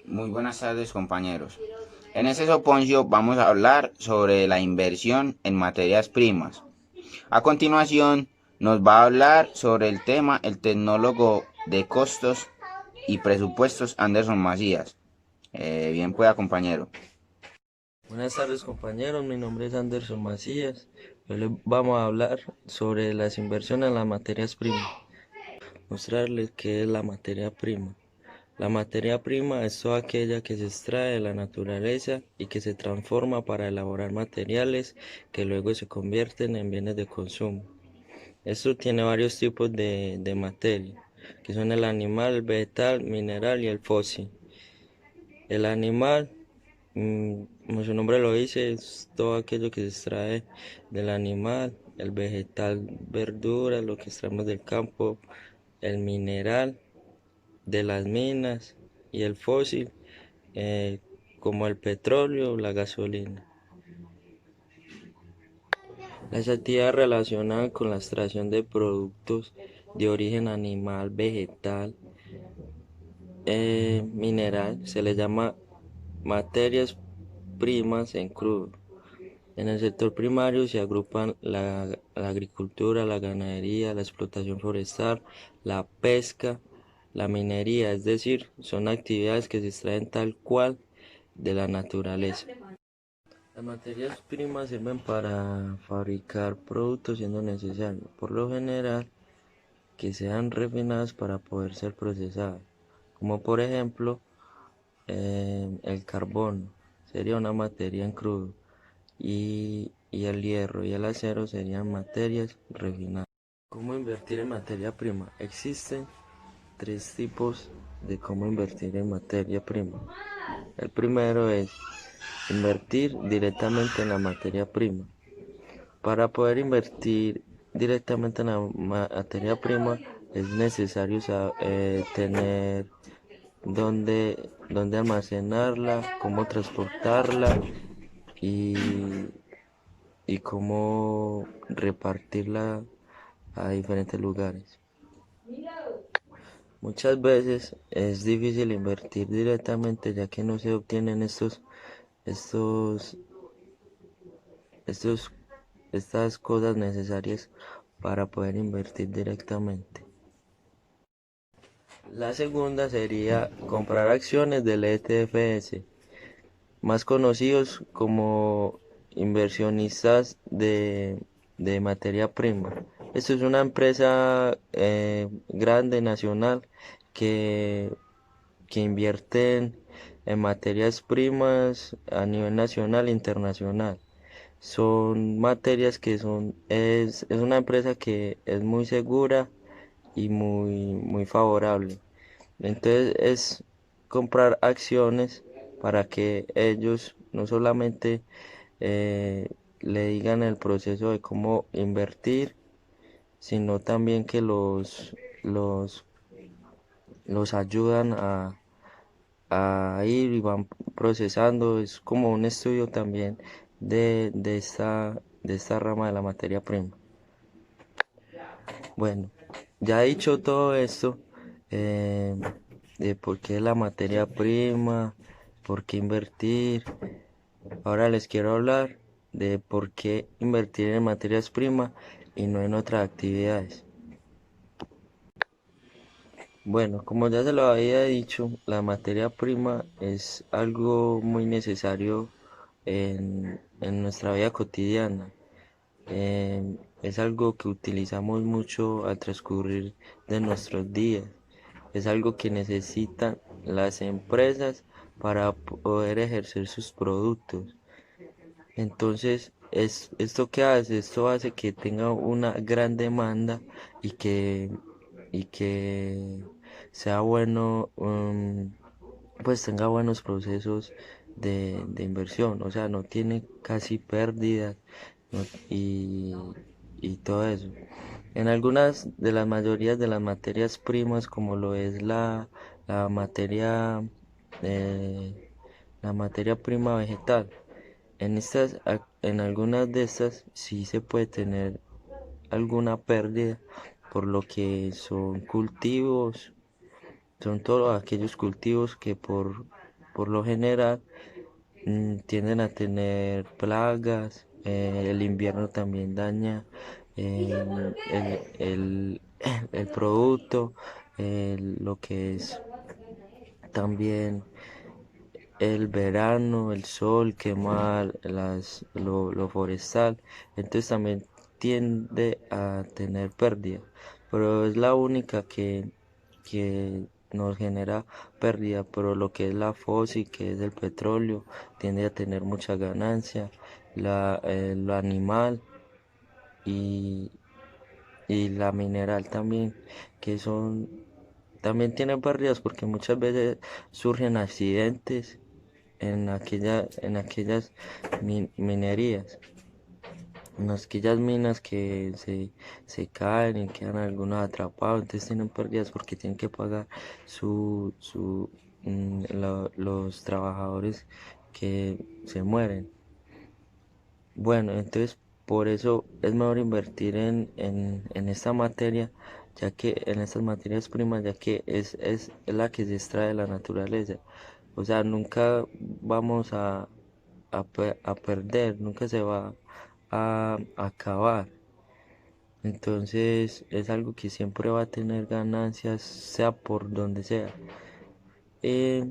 Muy buenas tardes, compañeros. En este soponcio vamos a hablar sobre la inversión en materias primas. A continuación nos va a hablar sobre el tema el tecnólogo de costos y presupuestos Anderson Macías. Bien pueda, compañero. Buenas tardes compañeros, mi nombre es Anderson Macías. Hoy les vamos a hablar sobre las inversiones en las materias primas. Mostrarles qué es la materia prima. La materia prima es toda aquella que se extrae de la naturaleza y que se transforma para elaborar materiales que luego se convierten en bienes de consumo. Esto tiene varios tipos de materia, que son el animal, el vegetal, mineral y el fósil. El animal, como su nombre lo dice, es todo aquello que se extrae del animal, el vegetal, verdura, lo que extraemos del campo, el mineral, de las minas y el fósil, eh, como el petróleo, la gasolina. Las actividades relacionadas con la extracción de productos de origen animal, vegetal, mineral, se les llama materias primas en crudo. En el sector primario se agrupan la agricultura, la ganadería, la explotación forestal, la pesca, la minería, es decir, son actividades que se extraen tal cual de la naturaleza. Las materias primas sirven para fabricar productos siendo necesario, por lo general, que sean refinadas para poder ser procesadas, como por ejemplo el carbón sería una materia en crudo y el hierro y el acero serían materias refinadas. ¿Cómo invertir en materia prima? Existen tres tipos de cómo invertir en materia prima. El primero es invertir directamente en la materia prima. Para poder invertir directamente en la materia prima es necesario tener dónde almacenarla, cómo transportarla y, y cómo repartirla a diferentes lugares. Muchas veces es difícil invertir directamente ya que no se obtienen estos, estos, estas cosas necesarias para poder invertir directamente. La segunda sería comprar acciones del ETFS, más conocidos como inversionistas de materia prima. Esto es una empresa grande, nacional, que, que invierte en materias primas a nivel nacional e internacional. Son materias es una empresa que es muy segura y muy favorable. Entonces es comprar acciones para que ellos no solamente le digan el proceso de cómo invertir, sino también que los, los ayudan a ir y van procesando. Es como un estudio también de esta rama de la materia prima. Bueno, ya dicho todo esto, eh, de por qué la materia prima, por qué invertir, ahora les quiero hablar de por qué invertir en materias primas y no en otras actividades. Bueno, como ya se lo había dicho, la materia prima es algo muy necesario en nuestra vida cotidiana. Es algo que utilizamos mucho al transcurrir de nuestros días. Es algo que necesitan las empresas para poder ejercer sus productos. Entonces, ¿esto qué hace? Esto hace que tenga una gran demanda y y que sea bueno, pues tenga buenos procesos de inversión. O sea, no tiene casi pérdidas, ¿no? Y todo eso. En algunas de las mayorías de las materias primas, como lo es la materia, eh, la materia prima vegetal, en algunas de estas sí se puede tener alguna pérdida, por lo que son cultivos, son todos aquellos cultivos que por lo general tienden a tener plagas. El invierno también daña el producto, lo que es también el verano, el sol quema lo forestal, entonces también tiende a tener pérdida, pero es la única que nos genera pérdida, pero lo que es la fósil, que es el petróleo, tiende a tener mucha ganancia, lo animal y, y la mineral también, que son, también tienen pérdidas porque muchas veces surgen accidentes en aquellas minerías, en aquellas minas que se caen y quedan algunos atrapados, entonces tienen pérdidas porque tienen que pagar los trabajadores que se mueren. Bueno, entonces por eso es mejor invertir en esta materia, ya que en estas materias primas, ya que es la que se extrae de la naturaleza. O sea, nunca vamos a perder, nunca se va a acabar. Entonces es algo que siempre va a tener ganancias, sea por donde sea. Eh,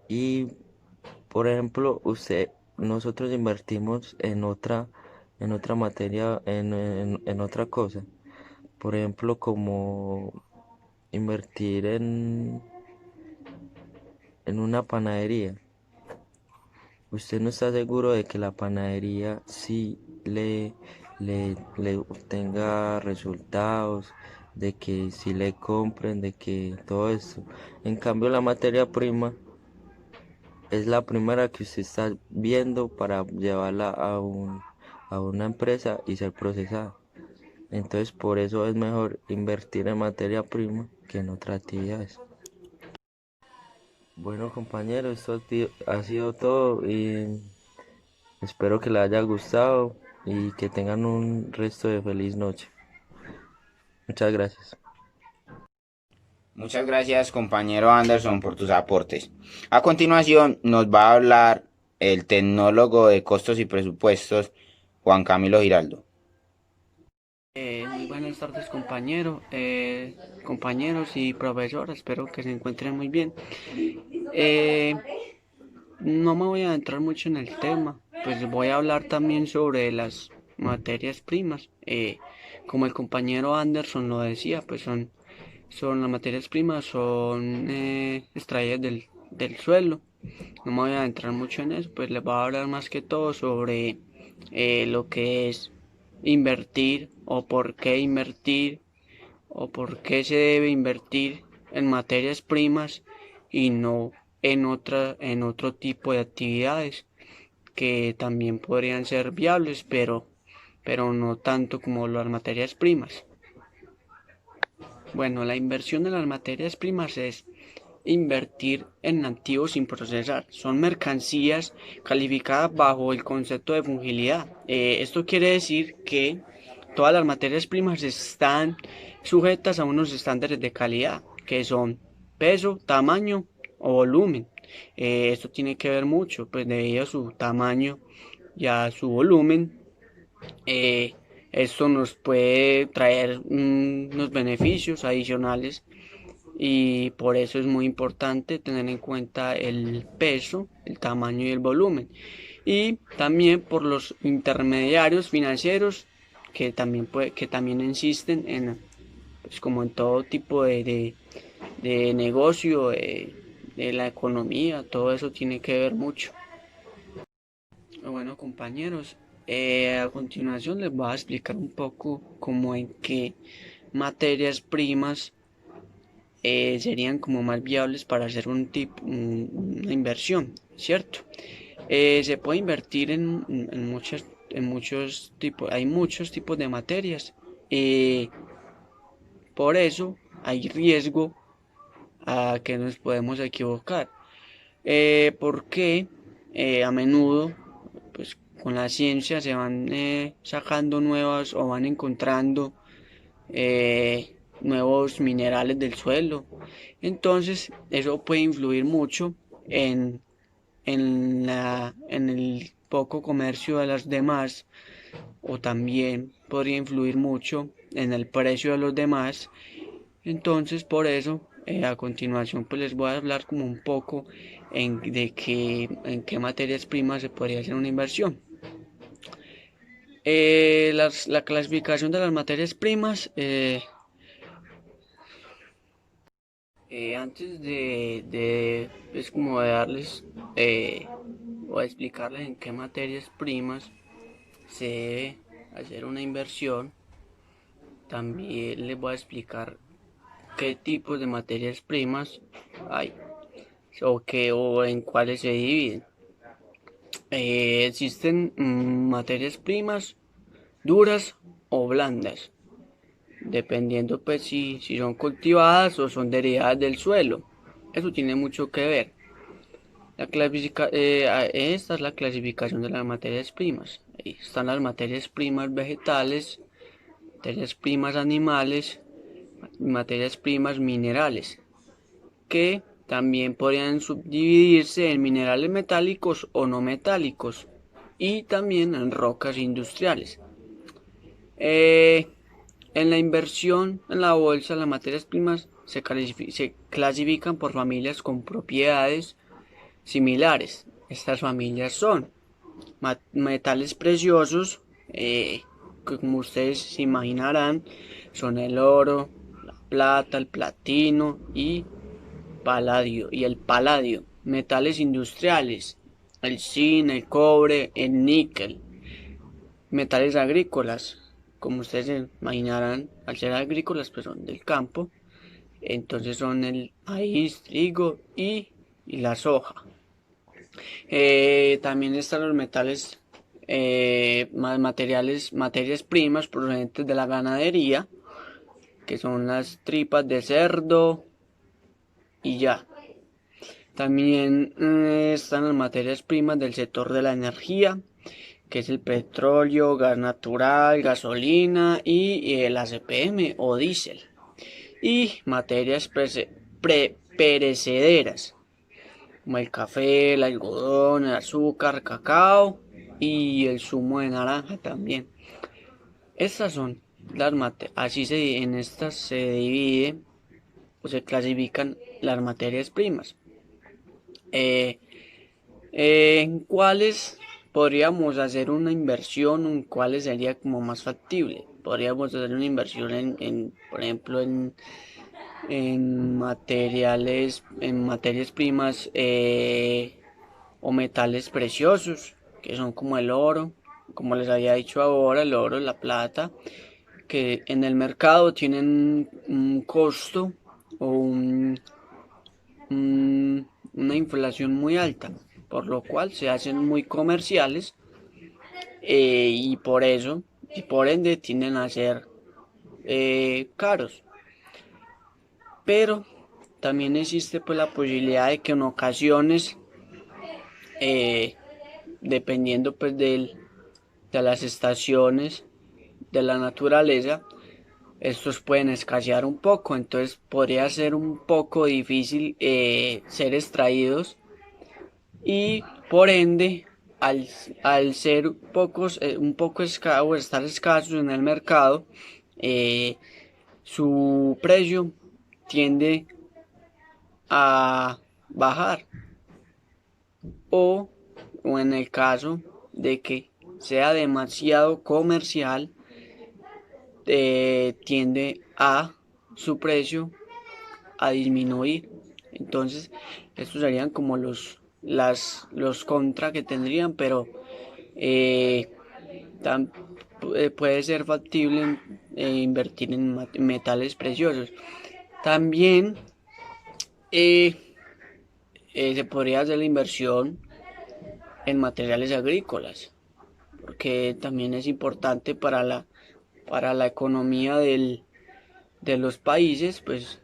y por ejemplo, nosotros invertimos en otra materia, en otra cosa. Por ejemplo, como invertir en una panadería. Usted no está seguro de que la panadería sí le obtenga resultados, de que sí le compren, de que todo esto. En cambio, la materia prima es la primera que usted está viendo para llevarla a una empresa y ser procesada. Entonces, por eso es mejor invertir en materia prima que en otras actividades. Bueno, compañeros, ha sido todo y espero que les haya gustado y que tengan un resto de feliz noche. Muchas gracias. Muchas gracias, compañero Anderson, por tus aportes. A continuación, nos va a hablar el tecnólogo de costos y presupuestos, Juan Camilo Giraldo. Muy buenas tardes compañeros y profesor, espero que se encuentren muy bien. Eh, no me voy a adentrar mucho en el tema, pues voy a hablar también sobre las materias primas. Como el compañero Anderson lo decía, pues son las materias primas, son extraídas del suelo. No me voy a adentrar mucho en eso, pues les voy a hablar más que todo sobre lo que es invertir o por qué se debe invertir en materias primas y no en otro tipo de actividades que también podrían ser viables, pero no tanto como las materias primas. Bueno, la inversión en las materias primas es invertir en activos sin procesar. Son mercancías calificadas bajo el concepto de fungibilidad. Esto quiere decir que todas las materias primas están sujetas a unos estándares de calidad, que son peso, tamaño o volumen. Esto tiene que ver mucho, pues debido a su tamaño y a su volumen, eh, esto nos puede traer unos beneficios adicionales y por eso es muy importante tener en cuenta el peso, el tamaño y el volumen. Y también por los intermediarios financieros que también insisten en, pues como en todo tipo de negocio, de la economía, todo eso tiene que ver mucho. Bueno, compañeros, a continuación les voy a explicar un poco cómo en qué materias primas serían como más viables para hacer una inversión, ¿cierto? Se puede invertir en muchos tipos, hay muchos tipos de materias. Por eso hay riesgo a que nos podemos equivocar. Porque a menudo, pues con la ciencia se van sacando nuevas o van encontrando nuevos minerales del suelo. Entonces, eso puede influir mucho en el poco comercio de las demás, o también podría influir mucho en el precio de los demás. Entonces, por eso, a continuación, pues les voy a hablar como un poco en qué materias primas se podría hacer una inversión. La clasificación de las materias primas, antes es como de darles o explicarles en qué materias primas se debe hacer una inversión. También les voy a explicar qué tipos de materias primas hay o en cuáles se dividen. Existen materias primas duras o blandas, dependiendo pues si son cultivadas o son derivadas del suelo. Eso tiene mucho que ver. Esta es la clasificación de las materias primas. Ahí están las materias primas vegetales, materias primas animales, materias primas minerales, que también podrían subdividirse en minerales metálicos o no metálicos y también en rocas industriales. Eh, en la inversión en la bolsa, las materias primas se clasifican por familias con propiedades similares. Estas familias son metales preciosos, que como ustedes se imaginarán, son el oro, la plata, el platino y el paladio. Metales industriales, el zinc, el cobre, el níquel. Metales agrícolas, como ustedes se imaginarán, al ser agrícolas, pues son del campo. Entonces son el maíz, trigo y la soja. También están los metales, materias primas procedentes de la ganadería, que son las tripas de cerdo y ya. También están las materias primas del sector de la energía, que es el petróleo, gas natural, gasolina y el ACPM o diésel. Y materias perecederas, como el café, el algodón, el azúcar, cacao y el zumo de naranja también. Estas son las materias, en estas se divide o se clasifican las materias primas. ¿En cuáles podríamos hacer una inversión? ¿En cuáles sería como más factible? Podríamos hacer una inversión por ejemplo, en materias primas o metales preciosos, que son como el oro, como les había dicho ahora, el oro, la plata, que en el mercado tienen un costo o una inflación muy alta, por lo cual se hacen muy comerciales, y por eso, y por ende tienden a ser caros. Pero también existe pues la posibilidad de que en ocasiones, eh, dependiendo pues de las estaciones de la naturaleza, estos pueden escasear un poco, entonces podría ser un poco difícil ser extraídos y por ende al ser pocos, un poco escasos, estar escasos en el mercado, su precio tiende a bajar o, o en el caso de que sea demasiado comercial, tiende a su precio a disminuir. Entonces estos serían como los contra que tendrían, pero eh, puede ser factible invertir en metales preciosos. También se podría hacer la inversión en materiales agrícolas, porque también es importante para la economía de los países, pues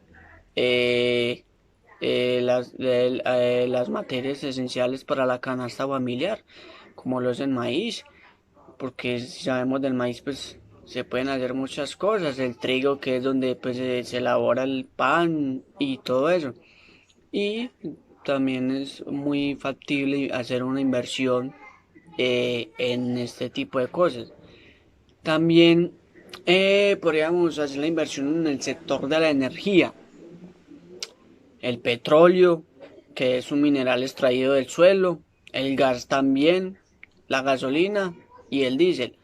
las materias esenciales para la canasta familiar, como lo es el maíz, porque si sabemos del maíz, pues se pueden hacer muchas cosas, el trigo, que es donde pues se elabora el pan y todo eso. Y también es muy factible hacer una inversión en este tipo de cosas. También podríamos hacer la inversión en el sector de la energía, el petróleo, que es un mineral extraído del suelo, el gas también, la gasolina y el diésel.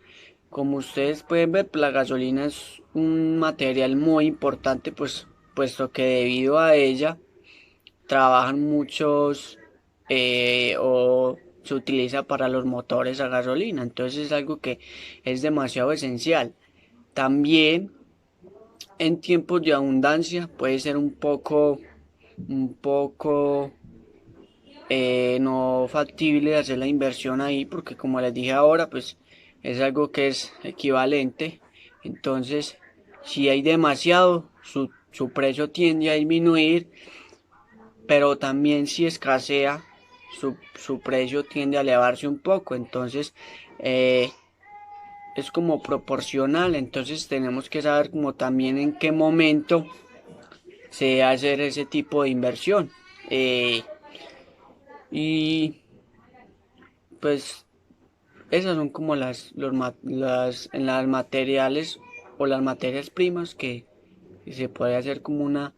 Como ustedes pueden ver, la gasolina es un material muy importante, pues, puesto que debido a ella trabajan muchos o se utiliza para los motores a gasolina. Entonces es algo que es demasiado esencial. También en tiempos de abundancia puede ser un poco no factible hacer la inversión ahí, porque como les dije ahora, pues es algo que es equivalente. Entonces, si hay demasiado, su precio tiende a disminuir, pero también si escasea, su precio tiende a elevarse un poco. Entonces, es como proporcional. Entonces, tenemos que saber como también en qué momento se debe hacer ese tipo de inversión. Y pues esas son como las materiales o las materias primas que se puede hacer como una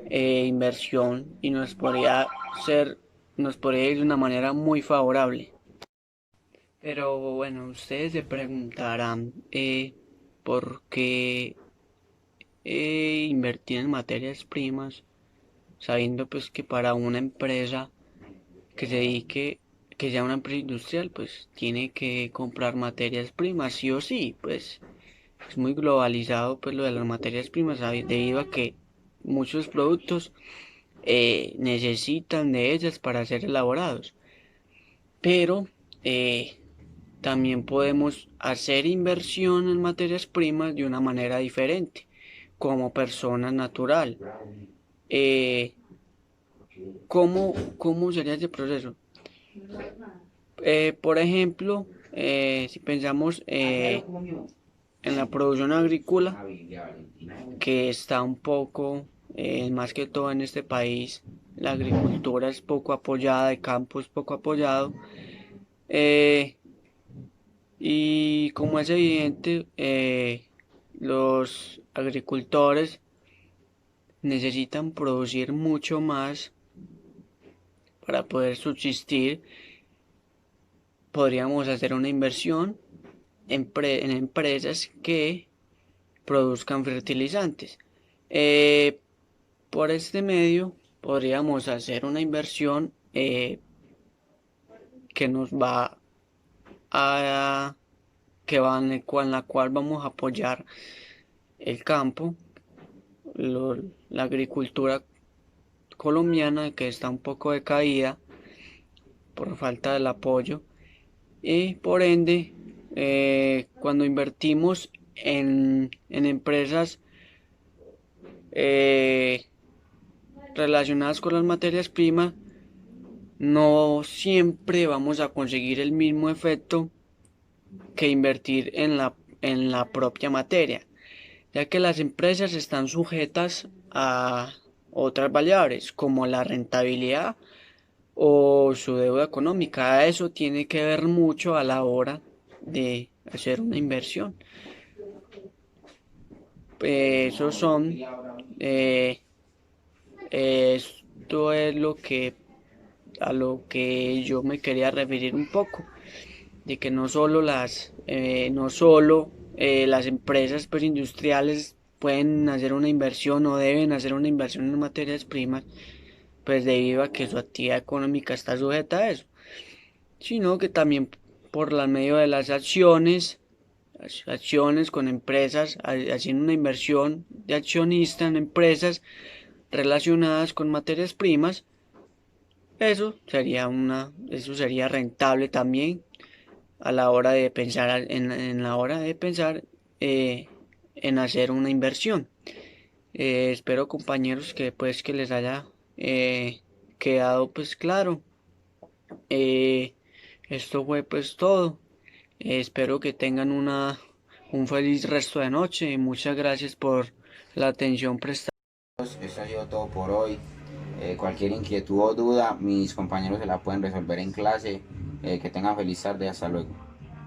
inversión y nos podría ir de una manera muy favorable. Pero bueno, ustedes se preguntarán por qué invertir en materias primas, sabiendo pues que para una empresa que se dedique, que sea una empresa industrial, pues tiene que comprar materias primas, sí o sí, pues es muy globalizado pues lo de las materias primas debido a que muchos productos necesitan de ellas para ser elaborados. Pero también podemos hacer inversión en materias primas de una manera diferente, como persona natural. Eh, ¿Cómo sería ese proceso? Por ejemplo, si pensamos en la producción agrícola, que está un poco, más que todo en este país, la agricultura es poco apoyada, el campo es poco apoyado, eh, y como es evidente, los agricultores necesitan producir mucho más para poder subsistir. Podríamos hacer una inversión en empresas que produzcan fertilizantes. Eh, por este medio podríamos hacer una inversión que nos va a en la cual vamos a apoyar el campo, la agricultura colombiana, que está un poco decaída por falta del apoyo, y por ende cuando invertimos en empresas eh, relacionadas con las materias primas, no siempre vamos a conseguir el mismo efecto que invertir en la propia materia, ya que las empresas están sujetas a otras variables como la rentabilidad o su deuda económica. Eso tiene que ver mucho a la hora de hacer una inversión. Esos son, eh, esto es a lo que yo me quería referir un poco, de que no solo las empresas pues, industriales pueden hacer una inversión o deben hacer una inversión en materias primas, pues debido a que su actividad económica está sujeta a eso, sino que también por la medio de las acciones con empresas, haciendo una inversión de accionista en empresas relacionadas con materias primas, eso sería rentable también a la hora de pensar, en la hora de pensar en hacer una inversión. Espero, compañeros, que les haya quedado pues claro. Eh, Esto fue pues todo. Espero que tengan un feliz resto de noche y muchas gracias por la atención prestada. Esto ha sido todo por hoy. Cualquier inquietud o duda, mis compañeros se la pueden resolver en clase. Que tengan feliz tarde, hasta luego.